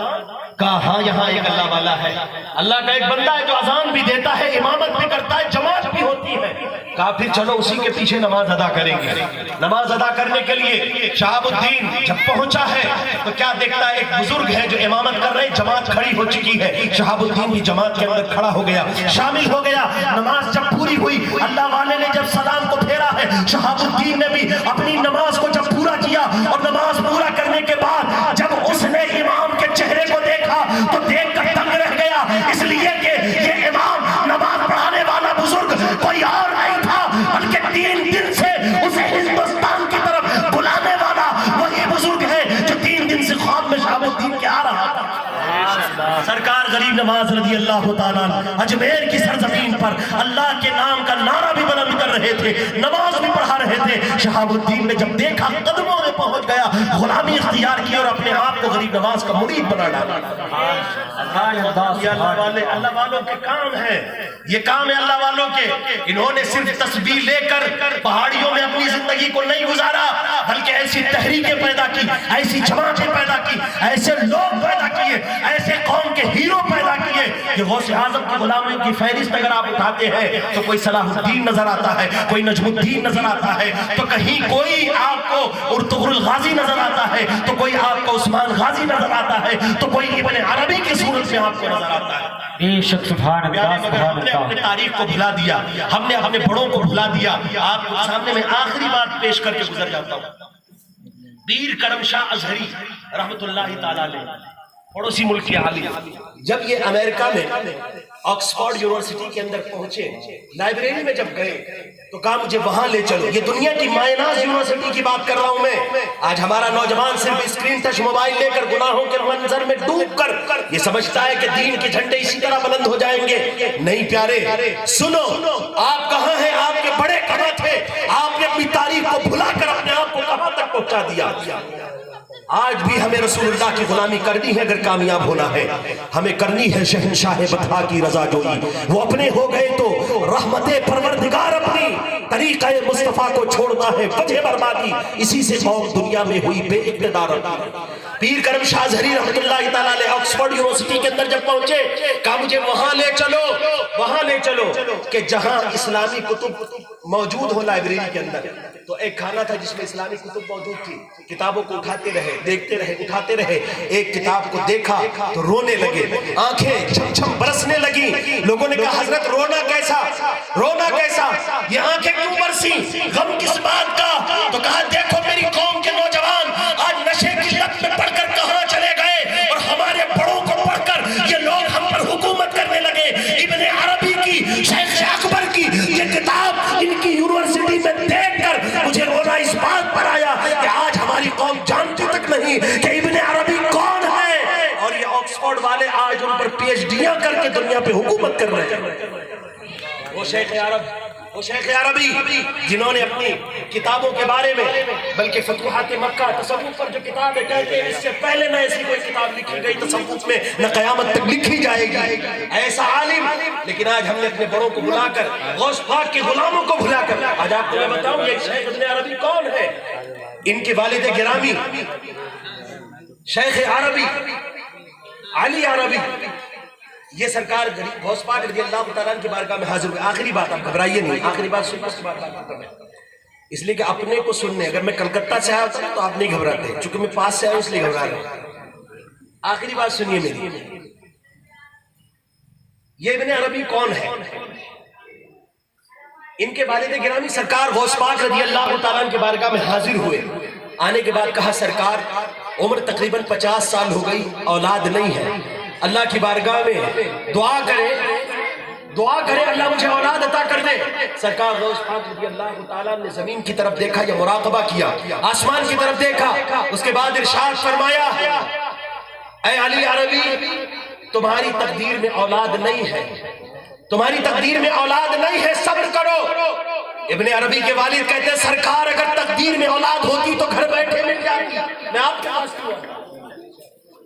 کہا ہاں، یہاں ایک اللہ والا ہے، اللہ کا ایک بندہ ہے جو اذان بھی دیتا ہے، امامت بھی کرتا ہے، جماعت بھی ہوتی ہے۔ کہا پھر چلو اسی کے پیچھے نماز ادا کریں گے۔ نماز ادا کرنے کے لیے شہاب الدین جب پہنچا ہے تو کیا دیکھتا ہے، ایک بزرگ ہے جو امامت کر رہے، جماعت کھڑی ہو چکی ہے، شہاب الدین بھی جماعت کے اندر کھڑا ہو گیا، شامل ہو گیا۔ نماز جب پوری ہوئی، اللہ والے نے جب سلام کو پھیرا ہے، شہاب الدین نے بھی اپنی نماز کو جب پورا کیا، اور نماز پورا کرنے کے بعد جب اس نے امام کے چہرے کو دیکھا تو دیکھ کر دنگ رہ گیا، اس لیے کہ یہ امام نماز پڑھانے والا بزرگ کوئی اور نہیں تھا، بلکہ 3 دن سے اسے ہندوستان کی طرف بلانے والا وہی بزرگ ہے جو 3 دن سے خواب میں شہاب الدین کے آ رہا تھا۔ سرکار غریب نواز رضی اللہ تعالیٰ اجمیر کی سرزمین پر اللہ کے نام کا نعرہ بھی بلند کر رہے تھے، نماز بھی پڑھا رہے تھے۔ شہاب الدین نے جب دیکھا، قدموں میں پہنچ گیا، غلامی اختیار کی اور اپنے آپ کو غریب نواز کا مرید بنا ڈالا۔ یہ اللہ والوں کے کام ہے، یہ کام ہے اللہ والوں کے۔ انہوں نے صرف تسبیح لے کر پہاڑیوں میں اپنی زندگی کو نہیں گزارا، بلکہ ایسی تحریکیں پیدا کی، ایسی جماعتیں پیدا کی، ایسے لوگ پیدا کیے، ایسے قوم کے ہیرو پیدا کیے کہ غوث اعظم کی غلامی کی فہرست اگر آپ اٹھاتے ہیں تو کوئی صلاح الدین نظر آتا ہے، کوئی نجم الدین نظر آتا ہے، تو کہیں کوئی آپ کو ارطغرل غازی نظر آتا ہے، تو کوئی آپ کو عثمان غازی نظر آتا ہے، تو کوئی ابن عربی کی صورت میں آپ کو نظر آتا ہے۔ بے شک سبحان اللہ، مگر سبحان ہم نے اپنے اللہ۔ تاریخ کو بھلا دیا، ہم نے اپنے بڑوں کو بھلا دیا۔ آپ کے سامنے میں آخری بات پیش کر کے گزر جاتا ہوں۔ پیر کرم شاہ ازہری رحمت اللہ تعالیٰ علیہ، پڑوسی ملک کے عالم، جب یہ امریکہ میں آکسفورڈ یونیورسٹی کے اندر پہنچے، لائبریری میں جب گئے تو کہا مجھے وہاں لے چلو۔ یہ دنیا کی مائناز یونیورسٹی کی بات کر رہا ہوں میں۔ آج ہمارا نوجوان صرف اسکرین ٹچ موبائل لے کر گناہوں کے منظر میں ڈوب کر یہ سمجھتا ہے کہ دین کے جھنڈے اسی طرح بلند ہو جائیں گے۔ نہیں پیارے، سنو، آپ کہاں ہیں؟ آپ کے بڑے کہاں تھے؟ آپ نے اپنی تاریخ کو بھلا کر اپنے آپ کو کہاں تک پہنچا دیا؟ آج بھی ہمیں رسول اللہ کی غلامی کرنی ہے اگر کامیاب ہونا ہے۔ ہمیں کرنی ہے شہنشاہ بطحا کی رضا جوئی۔ وہ اپنے ہو گئے تو رحمت پروردگار اپنی، طریقہ مصطفیٰ کو چھوڑنا ہے وجہ بربادی، اسی سے قوم دنیا میں ہوئی بے اقتدار۔ پیر کرم شاہ ازہری رحمت اللہ تعالیٰ علیہ آکسفورڈ یونیورسٹی کے اندر جب پہنچے، کہا مجھے وہاں لے چلو، وہاں لے چلو کہ جہاں اسلامی کتب موجود ہو لائبریری کے اندر۔ تو ایک خانہ تھا جس میں اسلامی کتب موجود تھی، کتابوں کو اٹھاتے رہے، دیکھتے رہے، اٹھاتے رہے۔ ایک کتاب کو دیکھا تو رونے لگے، آنکھیں چھم چھم برسنے لگی۔ لوگوں نے کہا حضرت رونا کیسا، رونا کیسا، یہ آنکھیں کیوں برسی، غم کس بات کا؟ تو کہا دیکھو میری قوم کے نوجوان آج نشے کی لت میں پڑ کر کہاں چلے گئے، اور ہمارے بڑوں کو پڑھ کر یہ لوگ ہم پر حکومت کرنے لگے۔ ابن عربی کی، شیخ اکبر کی یہ کتاب ان کی یونیورسٹی میں دیکھ کر مجھے رونا اس بات پر آیا آکسفورڈ والے آج ان پر پی ایچ ڈیاں کر کے دنیا پہ حکومت کر رہے ہیں. وہ شیخ عربی جنہوں نے اپنی کتابوں کے بارے میں بلکہ فتوحات مکہ تصوف پر جو کتاب ہے کہتے ہیں اس سے پہلے نہ ایسی کوئی کتاب لکھی گئی تصوف میں نہ قیامت تک لکھی جائے گی. ایسا عالم. لیکن آج ہم نے اپنے بڑوں کو بلا کر غوث پاک کے غلاموں کو بلا کر آج آپ کو میں بتاؤں یہ شیخ ابن عربی کون ہے. ان کے والد گرامی شیخ عربی علی عربی یہ سرکار غوث پاک رضی اللہ تعالیٰ کی بارگاہ میں حاضر ہوئے. آخری بات آپ گھبرائیے نہیں, آخری بات سنیں اس کے بعد بات کریں, اس لیے کہ اپنے کو سننے. اگر میں کلکتہ سے آیا ہوتا تو آپ نہیں گھبراتے, چونکہ میں پاس سے آیا اس لیے گھبرا رہا ہوں. آخری بات سنیے میری. یہ ابن عربی کون ہے؟ ان کے والد گرامی سرکار غوث پاک رضی اللہ تعالیٰ کی بارگاہ میں حاضر ہوئے. آنے کے بعد کہا سرکار عمر تقریباً 50 سال ہو گئی, اولاد نہیں ہے, اللہ کی بارگاہ میں دعا کرے اللہ مجھے اولاد عطا کر دے. سرکار غوث پاک رضی اللہ تعالیٰ نے زمین کی طرف دیکھا یا مراقبہ کیا, آسمان کی طرف دیکھا, اس کے بعد ارشاد فرمایا اے علی عربی تمہاری تقدیر میں اولاد نہیں ہے, تمہاری تقدیر میں اولاد نہیں ہے, صبر کرو. ابن عربی کے والد کہتے ہیں سرکار اگر تقدیر میں اولاد ہوتی تو گھر بیٹھے مل جاتی, میں آپ کے پاس کیوں آتا,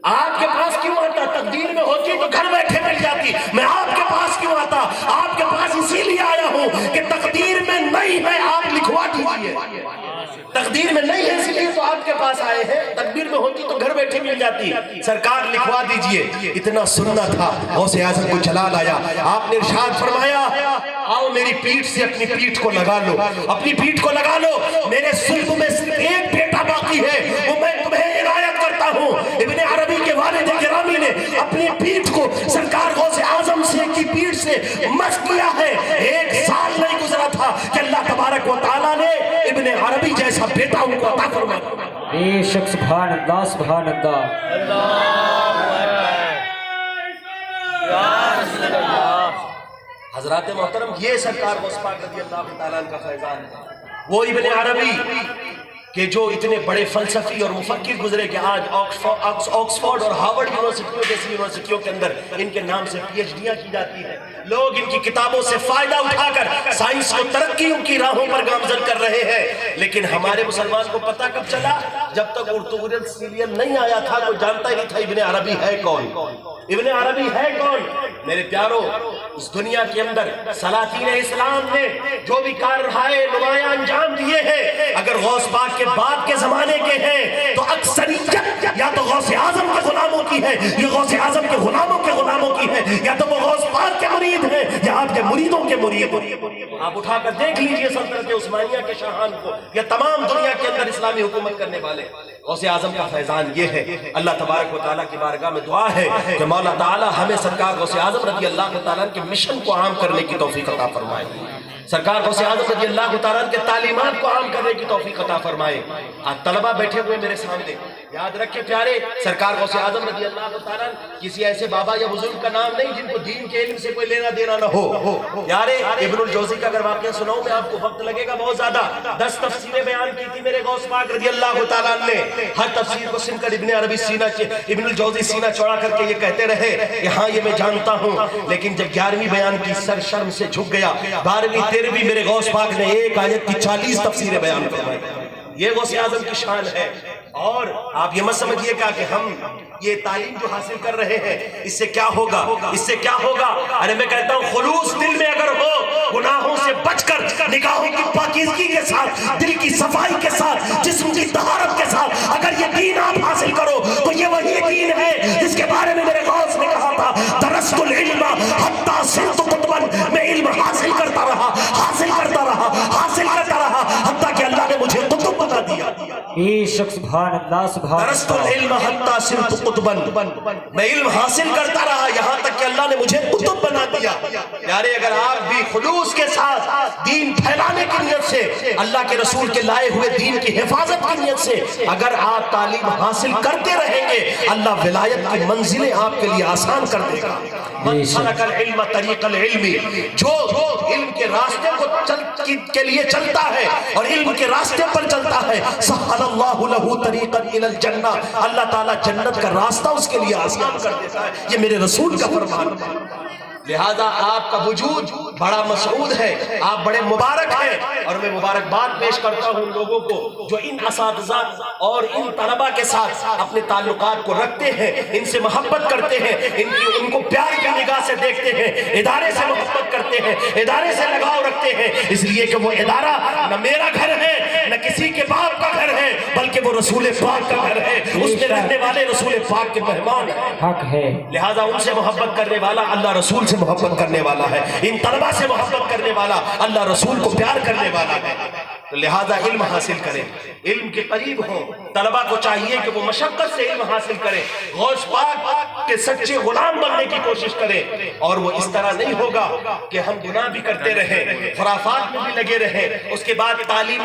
آپ کے پاس کیوں آتا؟ تقدیر میں ہوتی تو گھر بیٹھے مل جاتی, میں آپ کے پاس کیوں آتا؟ آپ کے پاس اسی لیے آیا ہوں کہ تقدیر میں نہیں ہے, آپ لکھوا دیجئے. تقدیر میں نہیں ہے اسی لیے تو آپ کے پاس آئے ہیں, تقدیر میں ہوتی تو گھر بیٹھے مل جاتی. سرکار لکھوا دیجئے. اتنا سننا تھا, غوث اعظم کو جلال آیا. آپ نے ارشاد فرمایا آؤ میری پیٹھ سے اپنی پیٹھ کو لگا لو, اپنی پیٹھ کو لگا لو, میرے صلب میں صرف ایک بیٹا باقی ہے, وہ میں تمہیں عنایت کرتا ہوں. ابن عربی کے والد گرامی نے اپنی پیٹھ کو سرکار غوث اعظم سے کی پیٹھ سے مس کیا ہے. 1 سال نہیں گزرا تھا کہ اللہ تبارک و تعالیٰ نے ابن عربی جیسا بیٹا ان کو عطا فرمایا. بے شک سبحان اللہ سبحان اللہ. حضرات محترم یہ سرکار غوث پاک رضی اللہ تعالیٰ کا فیضان ہے. وہ ابن عربی کہ جو اتنے بڑے فلسفی اور مفکر گزرے کہ آج آکسفورڈ اور ہارورڈ یونیورسٹیوں جیسی یونیورسٹیوں کے اندر ان کے نام سے پی ایچ ڈیاں کی جاتی ہیں. لوگ ان کی کتابوں سے فائدہ اٹھا کر سائنس کو ترقیوں کی راہوں پر گامزن کر رہے ہیں. لیکن ہمارے مسلمان کو پتہ کب چلا؟ جب تک ارطغرل سیریل نہیں آیا تھا کوئی جانتا ہی نہیں تھا ابن عربی ہے کون, ابن عربی ہے کون. میرے پیاروں اس دنیا کے اندر سلاطین اسلام نے جو بھی کاررائے نمایاں انجام دیے ہیں اگر غوث پاک کے بعد کے زمانے کے ہیں تو اکثریت یا تو غوث اعظم کے غلاموں کی ہے, یا غوث اعظم کے غلاموں کے غلاموں کی ہے, یا تو وہ غوث پاک کے مرید ہیں یا آپ کے مریدوں کے مرید. آپ اٹھا کر دیکھ لیجئے سلطنت عثمانیہ کے شاہان کو یا تمام دنیا کے اندر اسلامی حکومت کرنے والے. غوث اعظم کا فیضان یہ ہے. اللہ تبارک و تعالیٰ کی بارگاہ میں دعا ہے کہ مولا تعالیٰ ہمیں سرکار غوث اعظم رضی اللہ تعالیٰ کے مشن کو عام کرنے کی توفیق عطا فرمائے, سرکار غوث اعظم رضی اللہ تعالیٰ کے تعلیمات کو عام کرنے کی توفیق عطا فرمائے. آج طلبہ بیٹھے ہوئے میرے سامنے, یاد رکھے پیارے سرکار غوث اعظم رضی اللہ تعالیٰ کسی ایسے بابا یا بزرگ کا نام نہیں جن کو دین کے علم سے کوئی لینا دینا نہ ہو. یارے ابن الجوزی کا اگر واقعہ سناؤں میں آپ کو وقت لگے گا بہت زیادہ. 10 تفسیریں بیان کی تھی میرے غوث پاک رضی اللہ تعالیٰ نے. ہر تفسیر کو سن کر ابن عربی ابن الجوزی سینہ چوڑا کر کے یہ کہتے رہے کہ ہاں یہ میں جانتا ہوں, لیکن جب 11ویں بیان کی سر شرم سے جھک گیا. 12ویں 13ویں میرے غوث پاک نے ایک آیت کی 40 تفسیریں بیان فرمائی. یہ غوث اعظم کی شان ہے. اور آپ یہ مت سمجھیے گا کہ ہم یہ تعلیم جو حاصل کر رہے ہیں اس سے کیا ہوگا, اس سے کیا ہوگا. ارے میں کہتا ہوں خلوص دل میں اگر ہو, گناہوں سے بچ کر نگاہوں کی پاکیزگی کے ساتھ, دل کی صفائی کے ساتھ, جسم کی طہارت کے ساتھ اگر یہ دین آپ حاصل کرو تو یہ وہی دین ہے جس کے بارے میں میرے غوث نے کہا تھا درست العلم حتی صرت قطبا, میں علم حاصل کرتا رہا, حاصل کرتا رہا, حاصل کرتا رہا حتیٰ کہ اللہ نے مجھے قطب بنا دیا. بے شک سبحان اللہ سبحان درست العلم حتی صرت قطبا, میں علم حاصل کرتا رہا یہاں تک کہ اللہ نے مجھے قطب بنا دیا۔ یارے اگر آپ بھی خلوص کے ساتھ دین پھیلانے کی نیت سے، اللہ کے رسول کے لائے ہوئے دین کی حفاظت کی نیت سے اگر آپ تعلیم حاصل کرتے رہیں گے، اللہ ولایت کی منزلیں آپ کے لیے آسان کر دے گا۔ من سلک العلم طریق العلم، جو علم کے راستے کے لیے چلتا ہے اور علم کے راستے پر چلتا ہے، سہل اللہ لہ طریقا الی الجنہ، اللہ تعالیٰ جنت کا راستہ اس کے لیے آسان کر دیتا ہے۔ یہ میرے رسول کا فرمان ہے۔ لہذا آپ کا وجود بڑا مسعود ہے، آپ بڑے مبارک ہیں، اور میں مبارکباد پیش کرتا ہوں ان لوگوں کو جو ان اساتذہ اور ان طلبہ کے ساتھ اپنے تعلقات کو رکھتے ہیں، ان سے محبت کرتے ہیں، ان کو پیار کی نگاہ سے دیکھتے ہیں، ادارے سے محبت کرتے ہیں، ادارے سے لگاؤ رکھتے ہیں، اس لیے کہ وہ ادارہ نہ میرا گھر ہے نہ کسی کے باپ کا گھر ہے، بلکہ وہ رسول پاک کا گھر ہے، اس میں رہنے والے رسول پاک کے مہمان ہیں۔ حق ہے۔ لہذا ان سے محبت کرنے والا اللہ رسول سے محبت کرنے والا ہے، ان طلبہ سے محبت کرنے والا اللہ رسول کو پیار کرنے والا ہے۔ تو لہذا علم حاصل کریں، علم کے قریب ہوں۔ طلبہ کو چاہیے کہ وہ مشقت سے علم حاصل کریں، غوث پاک کے سچے غلام بننے کی کوشش کریں، اور وہ اس طرح نہیں ہوگا کہ ہم گناہ بھی کرتے رہیں، خرافات میں بھی لگے رہیں، اس کے بعد تعلیم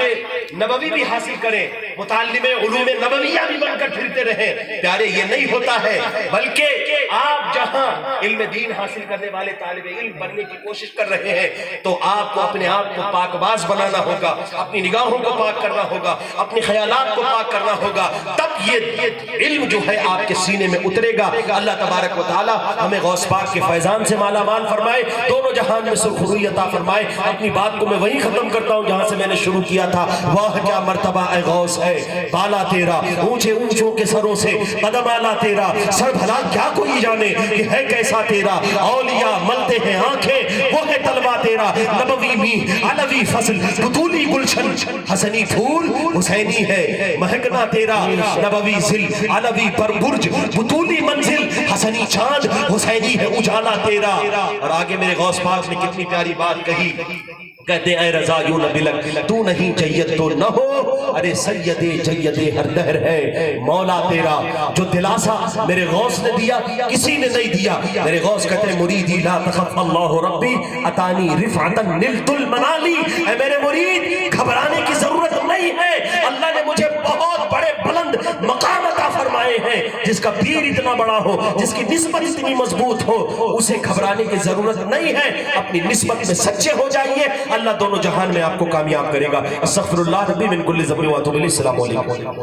نبوی بھی حاصل کریں، متعلم علوم نبویہ بھی بن کر پھرتے رہیں۔ پیارے یہ نہیں ہوتا ہے، بلکہ آپ جہاں علم دین حاصل کرنے والے طالب علم بننے کی کوشش کر رہے ہیں تو آپ کو اپنے آپ کو پاک باز بنانا ہوگا، اپنی نگاہوں کو پاک کرنا ہوگا، اپنی خیالات کو پاک کرنا ہوگا، تب یہ علم جو ہے آپ کے سینے میں اترے گا۔ اللہ تبارک و تعالی ہمیں غوث پاک کے فیضان سے مالا مال فرمائے، دونوں جہان میں سرخروئی عطا فرمائے۔ اپنی بات کو میں وہیں ختم کرتا ہوں جہاں سے میں نے شروع کیا تھا۔ واہ کیا مرتبہ اے غوث ہے بالا تیرا، اونچے اونچوں کے سروں سے قدم آلا تیرا، سر بھلا کیا کوئی جانے کہ ہے کیسا تیرا، اولیاء ملتے ہیں آنکھیں وہ ہے طلبہ تیرا، نبوی می علوی فصل بطولی گلشن، حسنی پھول حسینی ہے مہکنا تیرا، نبوی ذل علوی پر برج بطولی منزل، حسنی چاند حسینی ہے اجالا تیرا۔ اور آگے میرے غوث پاک نے کتنی پیاری بات کہی، کہتے اے رضا یوں نہ بلک تو نہیں جید تو نہ ہو، ارے سید جید ہر دہر ہے مولا تیرا۔ جو دلاسا میرے غوث نے دیا کسی نے نہیں دیا۔ میرے غوث کہتے ہیں مریدی لا تخف اللہ ربی اتانی رفعتا نلت المنالی، اے میرے مرید گھبرانے کی ضرورت نہیں ہے، اللہ نے مجھے بہت بڑے بلند مقام عطا فرمائے ہیں۔ جس کا پیر اتنا بڑا ہو، جس کی نسبت اتنی مضبوط ہو، اسے گھبرانے کی ضرورت نہیں ہے، اپنی نسبت میں سچے ہو جائیے، اللہ دونوں جہان میں آپ کو کامیاب کرے گا۔ استغفر اللہ ربی من کل ذنب و اتوب الیہ۔ السلام علیکم۔